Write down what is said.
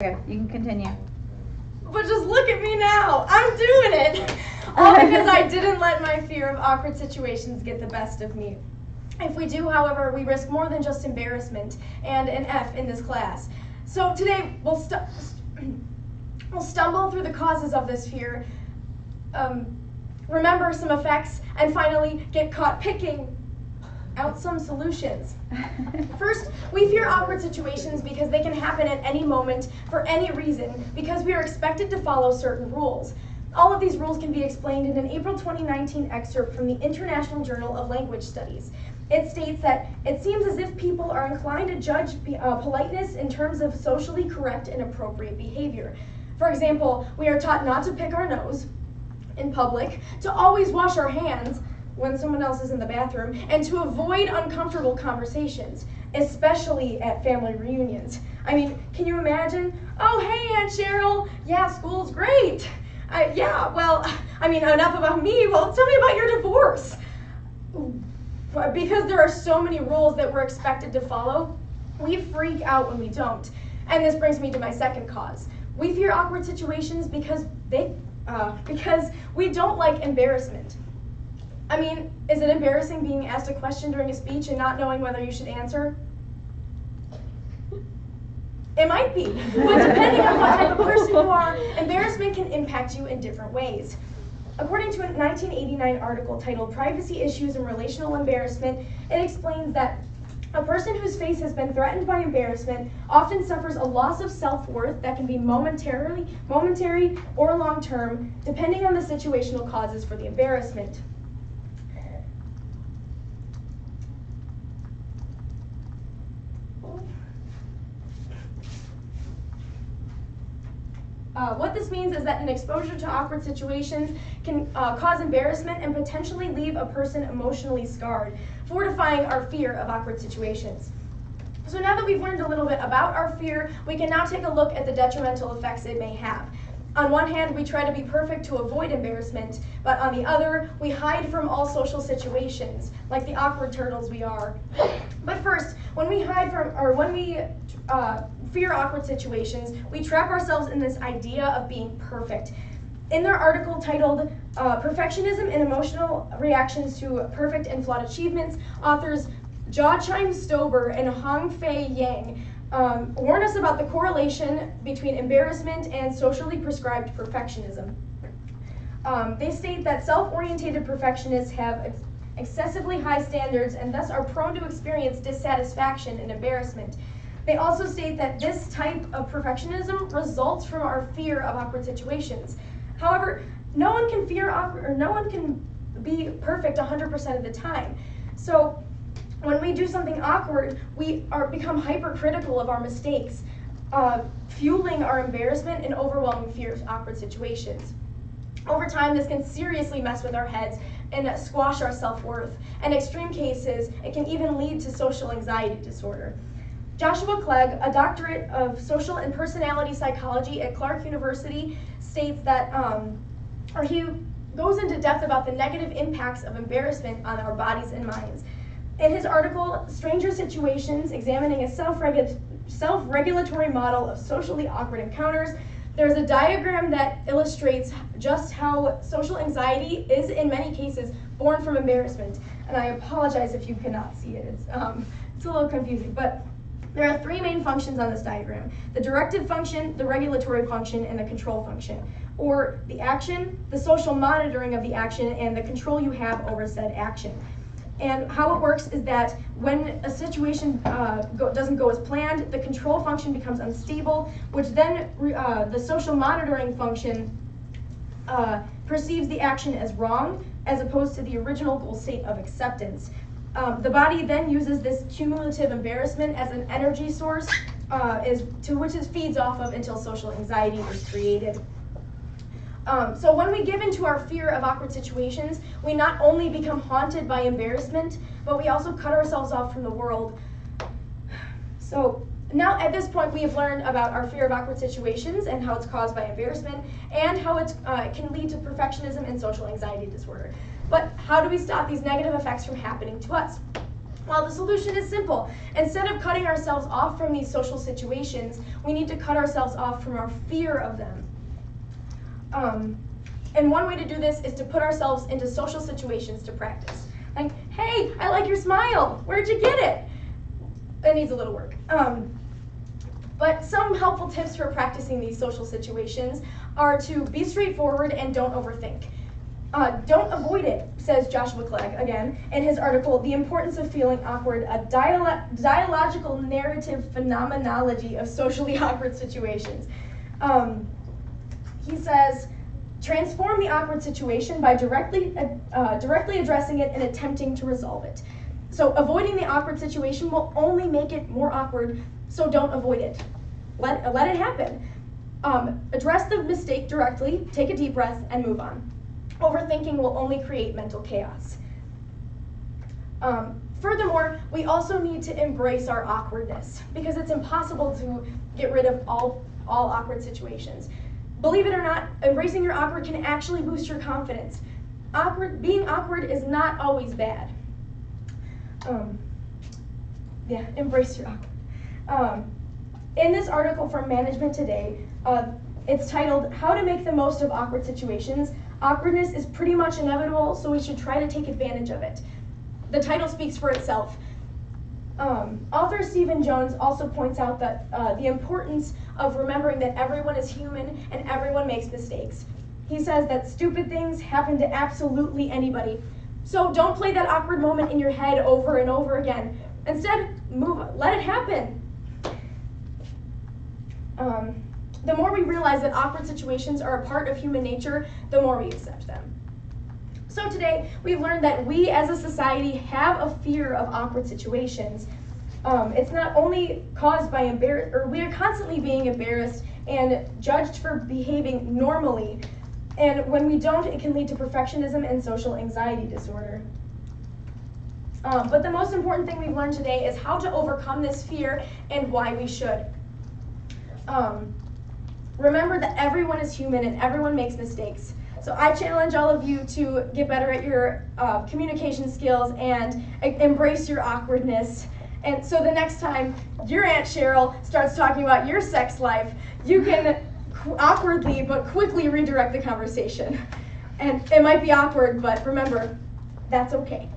Okay, you can continue. But just look at me now. I'm doing it. All because I didn't let my fear of awkward situations get the best of me. If we do, however, we risk more than just embarrassment and an F in this class. So today we'll stumble through the causes of this fear, remember some effects, and finally get caught picking out some solutions. First, we fear awkward situations because they can happen at any moment for any reason because we are expected to follow certain rules. All of these rules can be explained in an April 2019 excerpt from the International Journal of Language Studies. It states that it seems as if people are inclined to judge politeness in terms of socially correct and appropriate behavior. For example, we are taught not to pick our nose in public, to always wash our hands when someone else is in the bathroom, and to avoid uncomfortable conversations, especially at family reunions. I mean, can you imagine? Oh, hey, Aunt Cheryl. Yeah, school's great. Enough about me. Well, tell me about your divorce. Because there are so many rules that we're expected to follow, we freak out when we don't. And this brings me to my second cause. We fear awkward situations because we don't like embarrassment. I mean, is it embarrassing being asked a question during a speech and not knowing whether you should answer? It might be, but depending on what type of person you are, embarrassment can impact you in different ways. According to a 1989 article titled Privacy Issues and Relational Embarrassment, it explains that a person whose face has been threatened by embarrassment often suffers a loss of self-worth that can be momentary or long-term, depending on the situational causes for the embarrassment. What this means is that an exposure to awkward situations can cause embarrassment and potentially leave a person emotionally scarred, fortifying our fear of awkward situations. So now that we've learned a little bit about our fear, we can now take a look at the detrimental effects it may have. On one hand, we try to be perfect to avoid embarrassment, but on the other, we hide from all social situations, like the awkward turtles we are. But first, when we fear awkward situations, we trap ourselves in this idea of being perfect. In their article titled Perfectionism and Emotional Reactions to Perfect and Flawed Achievements, authors Joachim Stober and Hong-Fei Yang warn us about the correlation between embarrassment and socially prescribed perfectionism. They state that self-oriented perfectionists have excessively high standards and thus are prone to experience dissatisfaction and embarrassment. They also state that this type of perfectionism results from our fear of awkward situations. However, no one can be perfect 100% of the time. So when we do something awkward, we become hypercritical of our mistakes, fueling our embarrassment and overwhelming fear of awkward situations. Over time, this can seriously mess with our heads and squash our self-worth. In extreme cases, it can even lead to social anxiety disorder. Joshua Clegg, a doctorate of social and personality psychology at Clark University, states that, he goes into depth about the negative impacts of embarrassment on our bodies and minds. In his article, Stranger Situations, examining a self-regulatory model of socially awkward encounters, there's a diagram that illustrates just how social anxiety is, in many cases, born from embarrassment. And I apologize if you cannot see it. It's a little confusing, but there are three main functions on this diagram: the directive function, the regulatory function, and the control function, or the action, the social monitoring of the action, and the control you have over said action. And how it works is that when a situation doesn't go as planned, the control function becomes unstable, which then the social monitoring function perceives the action as wrong, as opposed to the original goal state of acceptance. The body then uses this cumulative embarrassment as an energy source to which it feeds off of until social anxiety is created. So when we give into our fear of awkward situations, we not only become haunted by embarrassment, but we also cut ourselves off from the world. So now at this point, we have learned about our fear of awkward situations and how it's caused by embarrassment, and how it can lead to perfectionism and social anxiety disorder. But how do we stop these negative effects from happening to us? Well, the solution is simple. Instead of cutting ourselves off from these social situations, we need to cut ourselves off from our fear of them. And one way to do this is to put ourselves into social situations to practice. Like, hey, I like your smile. Where'd you get it? It needs a little work. But some helpful tips for practicing these social situations are to be straightforward and don't overthink. Don't avoid it, says Joshua Clegg, again, in his article, The Importance of Feeling Awkward, a dialogical narrative phenomenology of socially awkward situations. He says, transform the awkward situation by directly addressing it and attempting to resolve it. So avoiding the awkward situation will only make it more awkward, so don't avoid it. Let it happen. Address the mistake directly, take a deep breath, and move on. Overthinking will only create mental chaos. Furthermore, we also need to embrace our awkwardness because it's impossible to get rid of all awkward situations. Believe it or not, embracing your awkward can actually boost your confidence. Being awkward is not always bad. Embrace your awkward. In this article from Management Today, it's titled, How to Make the Most of Awkward Situations. Awkwardness is pretty much inevitable, so we should try to take advantage of it. The title speaks for itself. Author Stephen Jones also points out that the importance of remembering that everyone is human and everyone makes mistakes. He says that stupid things happen to absolutely anybody. So don't play that awkward moment in your head over and over again. Instead, let it happen. The more we realize that awkward situations are a part of human nature, the more we accept them. So today, we've learned that we as a society have a fear of awkward situations. It's not only caused by we are constantly being embarrassed and judged for behaving normally. And when we don't, it can lead to perfectionism and social anxiety disorder. But the most important thing we've learned today is how to overcome this fear and why we should. Remember that everyone is human and everyone makes mistakes. So I challenge all of you to get better at your communication skills and embrace your awkwardness. And so the next time your Aunt Cheryl starts talking about your sex life, you can awkwardly but quickly redirect the conversation. And it might be awkward, but remember, that's okay.